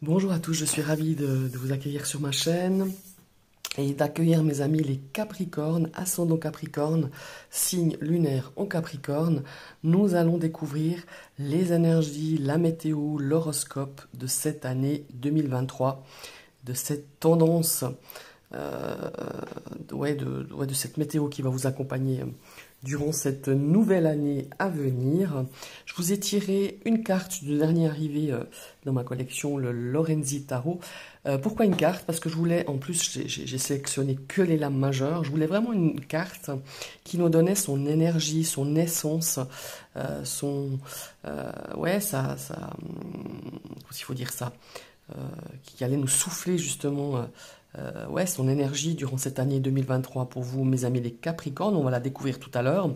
Bonjour à tous, je suis ravi de vous accueillir sur ma chaîne et d'accueillir mes amis les Capricornes, ascendant Capricorne, signe lunaire en Capricorne. Nous allons découvrir les énergies, la météo, l'horoscope de cette année 2023, de cette tendance, de cette météo qui va vous accompagner durant cette nouvelle année à venir. Je vous ai tiré une carte du dernier arrivé dans ma collection, le Lorenzi Tarot. Pourquoi une carte? Parce que je voulais, en plus, j'ai sélectionné que les lames majeures. Je voulais vraiment une carte qui nous donnait son énergie, son essence, il faut dire ça, qui allait nous souffler justement son énergie durant cette année 2023 pour vous, mes amis les Capricornes. On va la découvrir tout à l'heure.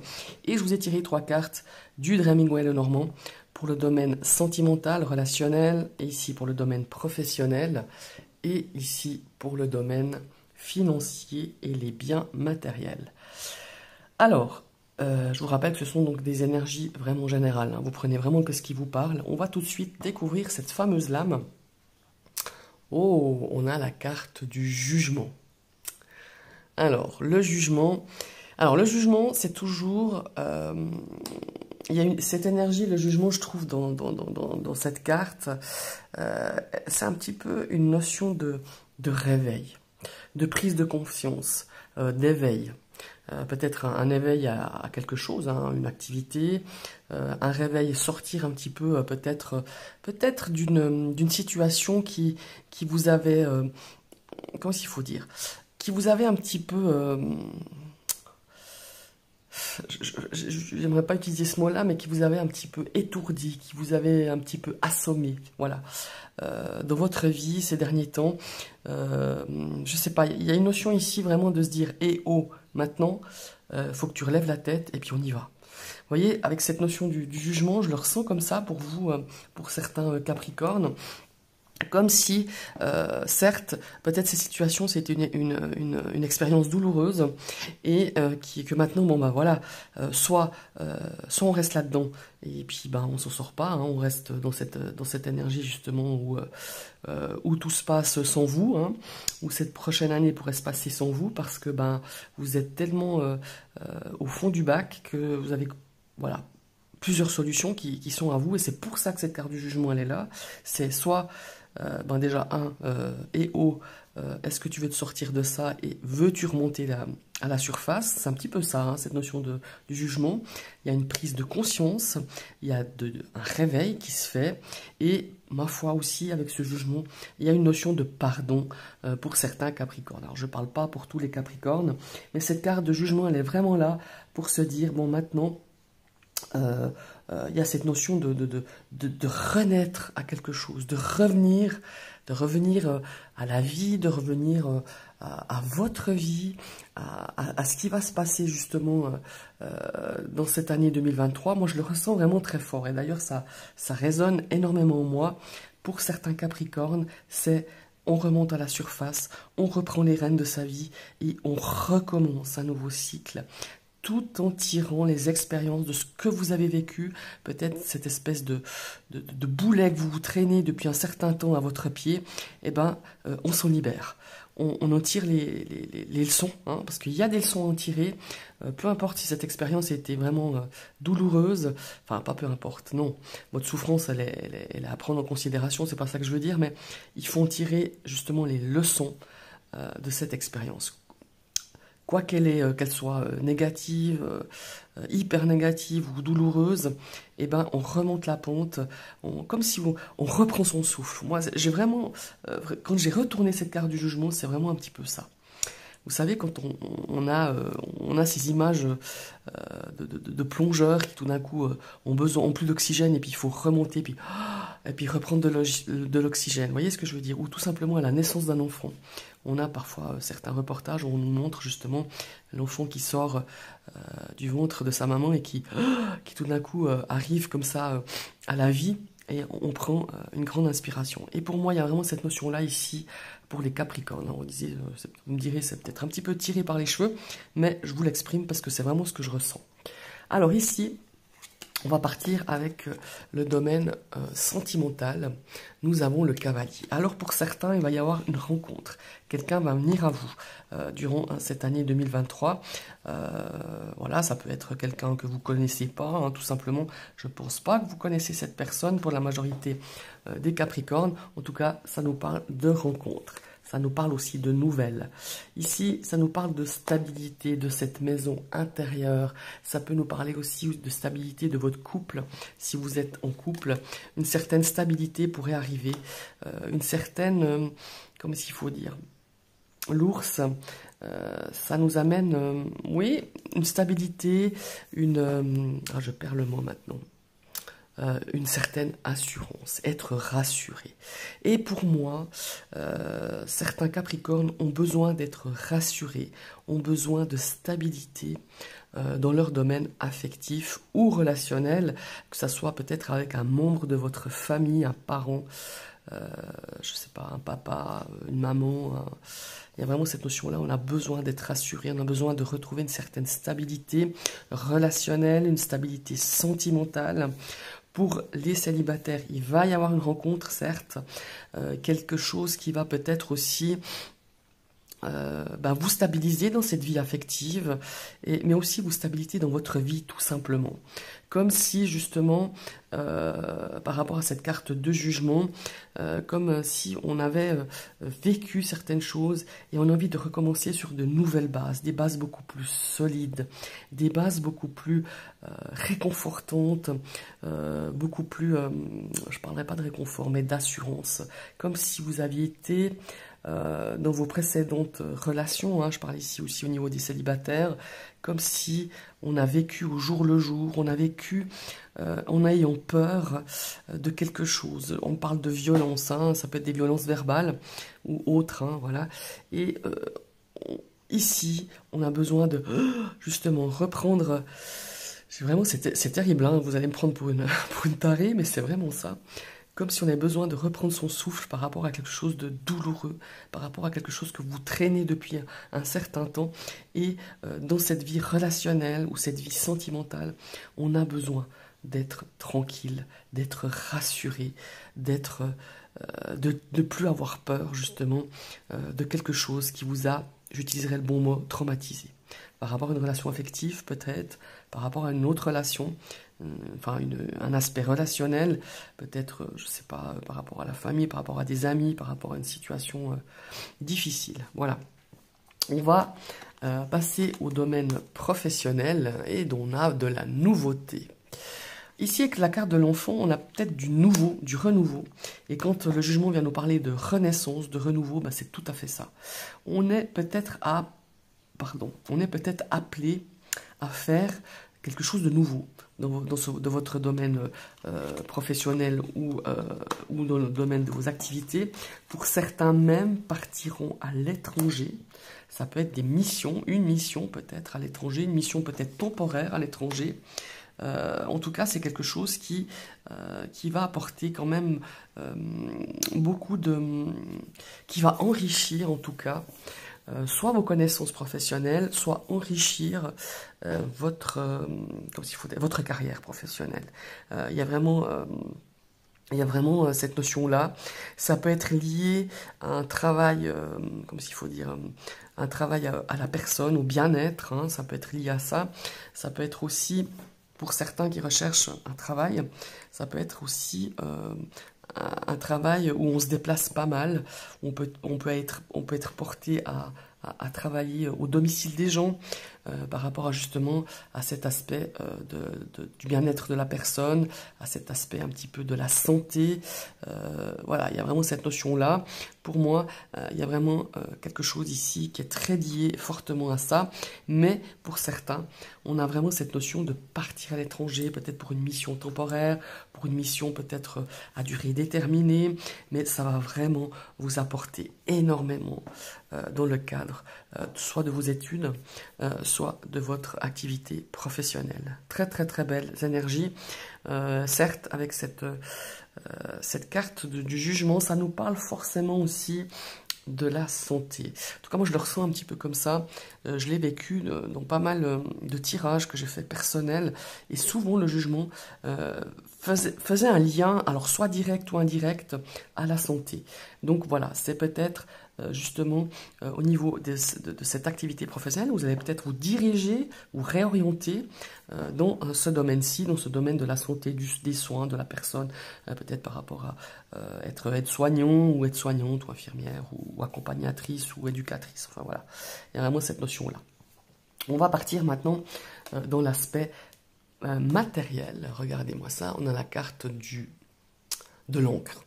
Et je vous ai tiré 3 cartes du Dreaming Lenormand pour le domaine sentimental, relationnel, et ici pour le domaine professionnel, et ici pour le domaine financier et les biens matériels. Alors, je vous rappelle que ce sont donc des énergies vraiment générales. Vous prenez vraiment que ce qui vous parle. On va tout de suite découvrir cette fameuse lame. Oh, on a la carte du jugement. Alors, le jugement, c'est toujours... il y a cette énergie, le jugement, je trouve, dans cette carte, c'est un petit peu une notion de réveil, de prise de conscience, d'éveil. Peut-être un éveil à quelque chose, hein, une activité, un réveil, sortir un petit peu peut-être d'une situation qui vous avait, comment il faut dire, qui vous avait un petit peu, j'aimerais pas utiliser ce mot-là, mais qui vous avait un petit peu étourdi, qui vous avait un petit peu assommé, voilà. Dans votre vie ces derniers temps, je sais pas, il y a une notion ici vraiment de se dire, eh oh, maintenant, faut que tu relèves la tête et puis on y va. Vous voyez, avec cette notion du jugement, je le ressens comme ça pour vous, pour certains Capricornes. Comme si, certes, peut-être ces situations, c'était une expérience douloureuse et que maintenant, bon bah voilà, soit on reste là-dedans et puis ben on s'en sort pas, hein, on reste dans cette énergie justement où tout se passe sans vous, hein, où cette prochaine année pourrait se passer sans vous parce que ben vous êtes tellement au fond du bac que vous avez voilà plusieurs solutions qui sont à vous et c'est pour ça que cette carte du jugement elle est là. C'est soit déjà, est-ce que tu veux te sortir de ça et veux-tu remonter à la surface? C'est un petit peu ça, hein, cette notion du jugement. Il y a une prise de conscience, il y a un réveil qui se fait, et ma foi aussi, avec ce jugement, il y a une notion de pardon pour certains Capricornes. Alors, je ne parle pas pour tous les Capricornes, mais cette carte de jugement, elle est vraiment là pour se dire, bon, maintenant... il y a cette notion de renaître à quelque chose, de revenir à la vie, de revenir à votre vie, à ce qui va se passer justement dans cette année 2023. Moi, je le ressens vraiment très fort. Et d'ailleurs, ça résonne énormément en moi. Pour certains Capricornes, c'est... On remonte à la surface, on reprend les rênes de sa vie et on recommence un nouveau cycle, tout en tirant les expériences de ce que vous avez vécu, peut-être cette espèce de boulet que vous vous traînez depuis un certain temps à votre pied, eh ben, on s'en libère. On en tire les leçons, hein, parce qu'il y a des leçons à en tirer, peu importe si cette expérience était vraiment douloureuse, enfin pas peu importe, non, votre souffrance elle est à prendre en considération, c'est pas ça que je veux dire, mais il faut en tirer justement les leçons de cette expérience. Quoi qu'elle soit négative, hyper négative ou douloureuse, eh ben, on remonte la pente, comme si on reprend son souffle. Moi, j'ai vraiment, quand j'ai retourné cette carte du jugement, c'est vraiment un petit peu ça. Vous savez, quand on a ces images de plongeurs qui tout d'un coup ont plus d'oxygène et puis il faut remonter et puis reprendre de l'oxygène. Vous voyez ce que je veux dire? Ou tout simplement à la naissance d'un enfant. On a parfois certains reportages où on nous montre justement l'enfant qui sort du ventre de sa maman et qui tout d'un coup arrive comme ça à la vie. Et on prend une grande inspiration. Et pour moi, il y a vraiment cette notion-là ici pour les Capricornes. On disait, vous me direz, c'est peut-être un petit peu tiré par les cheveux, mais je vous l'exprime parce que c'est vraiment ce que je ressens. Alors ici, On va partir avec le domaine sentimental. Nous avons le cavalier. Alors pour certains, il va y avoir une rencontre. Quelqu'un va venir à vous durant cette année 2023. Voilà, ça peut être quelqu'un que vous ne connaissez pas, hein, tout simplement. Je ne pense pas que vous connaissez cette personne pour la majorité des Capricornes. En tout cas, ça nous parle de rencontre. Ça nous parle aussi de nouvelles. Ici, ça nous parle de stabilité de cette maison intérieure. Ça peut nous parler aussi de stabilité de votre couple. Si vous êtes en couple, une certaine stabilité pourrait arriver. Une certaine, comment il faut dire, l'ours, ça nous amène, oui, une stabilité, je perds le mot maintenant. Une certaine assurance, être rassuré. Et pour moi, certains Capricornes ont besoin d'être rassurés, ont besoin de stabilité dans leur domaine affectif ou relationnel, que ce soit peut-être avec un membre de votre famille, un parent, je ne sais pas, un papa, une maman. Il y a vraiment cette notion-là, on a besoin d'être rassuré, on a besoin de retrouver une certaine stabilité relationnelle, une stabilité sentimentale. Pour les célibataires, il va y avoir une rencontre, certes, quelque chose qui va peut-être aussi vous stabiliser dans cette vie affective, mais aussi vous stabiliser dans votre vie tout simplement. Comme si justement, par rapport à cette carte de jugement, comme si on avait vécu certaines choses et on a envie de recommencer sur de nouvelles bases, des bases beaucoup plus solides, des bases beaucoup plus réconfortantes, beaucoup plus, je ne parlerai pas de réconfort, mais d'assurance, comme si vous aviez été dans vos précédentes relations, hein, je parle ici aussi au niveau des célibataires, comme si on a vécu au jour le jour, on a vécu en ayant peur de quelque chose. On parle de violence, hein, ça peut être des violences verbales ou autres, hein, voilà. Et ici, on a besoin de justement reprendre. C'est terrible, hein, vous allez me prendre pour une tarée, mais c'est vraiment ça. Comme si on avait besoin de reprendre son souffle par rapport à quelque chose de douloureux, par rapport à quelque chose que vous traînez depuis un certain temps. Et dans cette vie relationnelle ou cette vie sentimentale, on a besoin d'être tranquille, d'être rassuré, de ne plus avoir peur justement de quelque chose qui vous a, j'utiliserai le bon mot, traumatisé. Par rapport à une relation affective peut-être, par rapport à une autre relation, un aspect relationnel, peut-être, je ne sais pas, par rapport à la famille, par rapport à des amis, par rapport à une situation difficile. Voilà. On va passer au domaine professionnel et dont on a de la nouveauté. Ici, avec la carte de l'enfant, on a peut-être du nouveau, du renouveau. Et quand le jugement vient nous parler de renaissance, de renouveau, c'est tout à fait ça. On est peut-être appelé à faire quelque chose de nouveau dans votre domaine professionnel ou dans le domaine de vos activités. Pour certains même partiront à l'étranger. Ça peut être des missions, une mission peut-être à l'étranger, une mission peut-être temporaire à l'étranger. En tout cas, c'est quelque chose qui va apporter quand même qui va enrichir en tout cas soit vos connaissances professionnelles, soit enrichir votre carrière professionnelle. Il y a vraiment cette notion-là. Ça peut être lié à un travail, un travail à la personne, au bien-être, hein, ça peut être lié à ça. Ça peut être aussi, pour certains qui recherchent un travail, ça peut être aussi un travail où on se déplace pas mal, on peut être porté à travailler au domicile des gens par rapport à justement à cet aspect du bien-être de la personne, à cet aspect un petit peu de la santé. Voilà, il y a vraiment cette notion-là. Pour moi, il y a vraiment quelque chose ici qui est très lié fortement à ça. Mais pour certains, on a vraiment cette notion de partir à l'étranger, peut-être pour une mission temporaire, pour une mission peut-être à durée déterminée. Mais ça va vraiment vous apporter énormément dans le cadre soit de vos études, soit de votre activité professionnelle. Très très très belles énergies. Certes, avec cette carte du jugement, ça nous parle forcément aussi de la santé. En tout cas, moi, je le ressens un petit peu comme ça. Je l'ai vécu dans pas mal de tirages que j'ai fait personnels. Et souvent, le jugement faisait un lien, alors soit direct ou indirect, à la santé. Donc voilà, c'est peut-être justement au niveau de cette activité professionnelle, vous allez peut-être vous diriger ou réorienter dans ce domaine-ci, dans ce domaine de la santé, des soins de la personne, peut-être par rapport à être aide-soignant ou aide-soignante ou infirmière ou accompagnatrice ou éducatrice. Enfin voilà, il y a vraiment cette notion-là. On va partir maintenant dans l'aspect matériel. Regardez-moi ça, on a la carte de l'encre.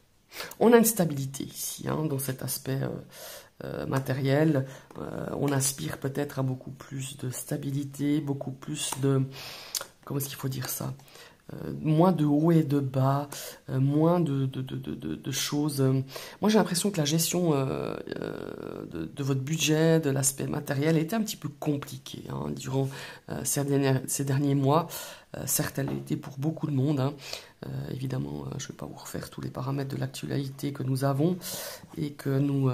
On a une stabilité ici, hein, dans cet aspect matériel. On aspire peut-être à beaucoup plus de stabilité, beaucoup plus de... Comment est-ce qu'il faut dire ça? Moins de hauts et de bas, moins de choses. Moi, j'ai l'impression que la gestion de votre budget, de l'aspect matériel, était un petit peu compliquée hein, durant ces derniers mois. Certes, elle l'était pour beaucoup de monde. Hein. Évidemment, je ne vais pas vous refaire tous les paramètres de l'actualité que nous avons et que nous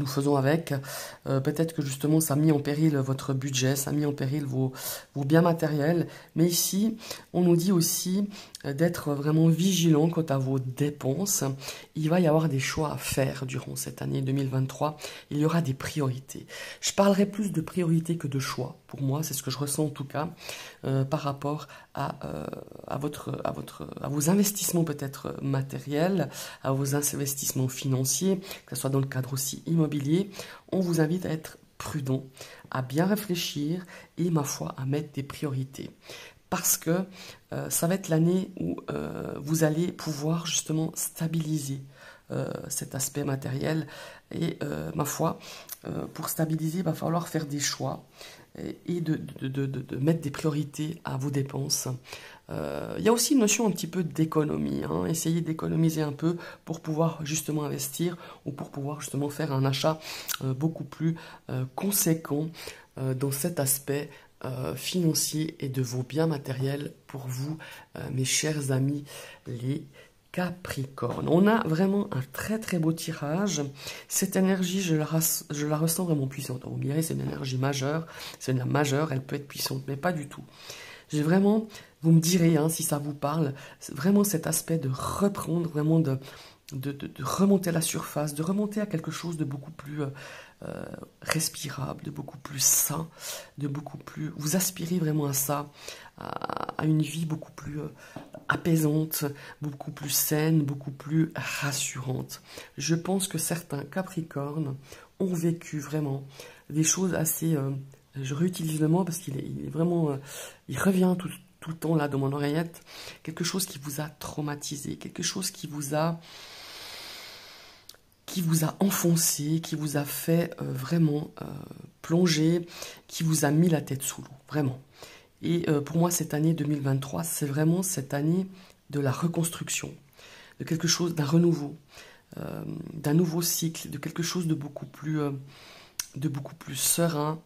faisons avec. Peut-être que justement ça a mis en péril votre budget, ça a mis en péril vos biens matériels. Mais ici, on nous dit aussi d'être vraiment vigilant quant à vos dépenses. Il va y avoir des choix à faire durant cette année 2023. Il y aura des priorités. Je parlerai plus de priorités que de choix. Pour moi, c'est ce que je ressens en tout cas par rapport à vos investissements peut-être matériels, à vos investissements financiers, que ce soit dans le cadre aussi immobilier. On vous invite à être prudent, à bien réfléchir et, ma foi, à mettre des priorités. Parce que ça va être l'année où vous allez pouvoir justement stabiliser cet aspect matériel. Et ma foi, pour stabiliser, il va falloir faire des choix et de mettre des priorités à vos dépenses. Il y a aussi une notion un petit peu d'économie. Hein. Essayez d'économiser un peu pour pouvoir justement investir ou pour pouvoir justement faire un achat beaucoup plus conséquent dans cet aspect financier et de vos biens matériels pour vous, mes chers amis, les Capricorne. On a vraiment un très très beau tirage. Cette énergie, je la ressens vraiment puissante. Vous me direz, c'est une énergie majeure. C'est une majeure, elle peut être puissante, mais pas du tout. J'ai vraiment, vous me direz hein, si ça vous parle, vraiment cet aspect de reprendre, vraiment de remonter à la surface, de remonter à quelque chose de beaucoup plus respirable, de beaucoup plus sain, de beaucoup plus... Vous aspirez vraiment à ça, à une vie beaucoup plus apaisante, beaucoup plus saine, beaucoup plus rassurante. Je pense que certains Capricornes ont vécu vraiment des choses assez... je réutilise le mot parce qu'il est vraiment... il revient tout le temps là dans mon oreillette. Quelque chose qui vous a traumatisé, quelque chose qui vous a enfoncé, qui vous a fait vraiment plonger, qui vous a mis la tête sous l'eau, vraiment. Et pour moi, cette année 2023, c'est vraiment cette année de la reconstruction, de quelque chose, d'un renouveau, d'un nouveau cycle, de quelque chose de beaucoup plus serein,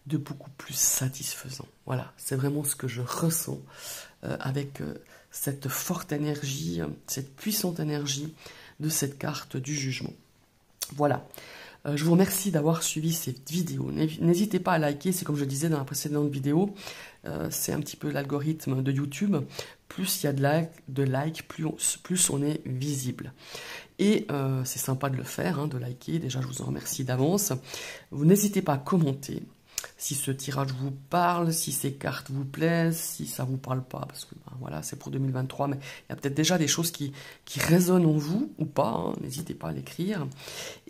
de beaucoup plus satisfaisant. Voilà, c'est vraiment ce que je ressens avec cette forte énergie, cette puissante énergie de cette carte du jugement. Voilà, je vous remercie d'avoir suivi cette vidéo. N'hésitez pas à liker, c'est comme je disais dans la précédente vidéo, c'est un petit peu l'algorithme de YouTube. Plus il y a de likes, plus on est visible. Et c'est sympa de le faire, hein, de liker, déjà je vous en remercie d'avance. Vous n'hésitez pas à commenter si ce tirage vous parle, si ces cartes vous plaisent, si ça vous parle pas, parce que ben, voilà, c'est pour 2023, mais il y a peut-être déjà des choses qui résonnent en vous ou pas, hein, n'hésitez pas à l'écrire.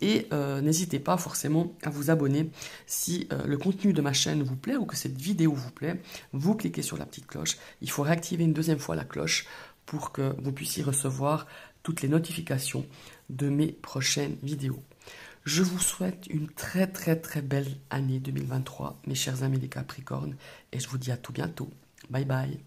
Et n'hésitez pas forcément à vous abonner si le contenu de ma chaîne vous plaît ou que cette vidéo vous plaît. Vous cliquez sur la petite cloche, il faut réactiver une deuxième fois la cloche pour que vous puissiez recevoir toutes les notifications de mes prochaines vidéos. Je vous souhaite une très très très belle année 2023, mes chers amis les Capricornes, et je vous dis à tout bientôt. Bye bye.